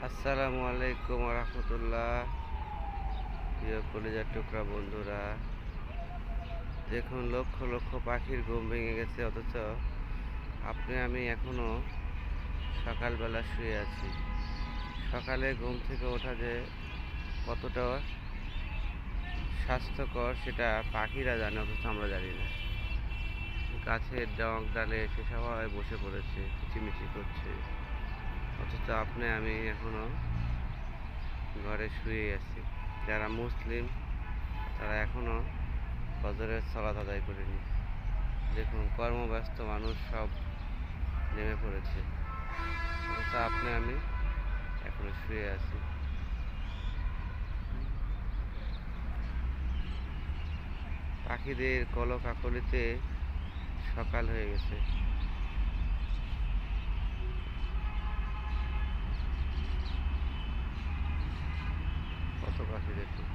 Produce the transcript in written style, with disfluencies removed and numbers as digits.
আসসালামু আলাইকুম রহমতুল্লাহ। প্রিয় কলিজার টুকরা বন্ধুরা, দেখুন লক্ষ লক্ষ পাখির ঘুম ভেঙে গেছে, অথচ আপনি আমি এখনো সকালবেলা শুয়ে আছি। সকালে ঘুম থেকে ওঠা যে কতটা স্বাস্থ্যকর সেটা পাখিরা জানে, অথচ আমরা জানি না। গাছের ডগ ডালে এসে সবাই বসে পড়েছে, কিচিমিচি করছে, অথচ আপনি আমি এখনো ঘরে শুয়ে আছি। যারা মুসলিম তারা এখনো ফজরের সালাত আদায় করেনি। দেখুন কর্মব্যস্ত মানুষ সব নেমে পড়েছে, অথচ আপনি আমি এখনো শুয়ে আছি। পাখিদের কলকাকলিতে সকাল হয়ে গেছে। কত পাখি দেখুন।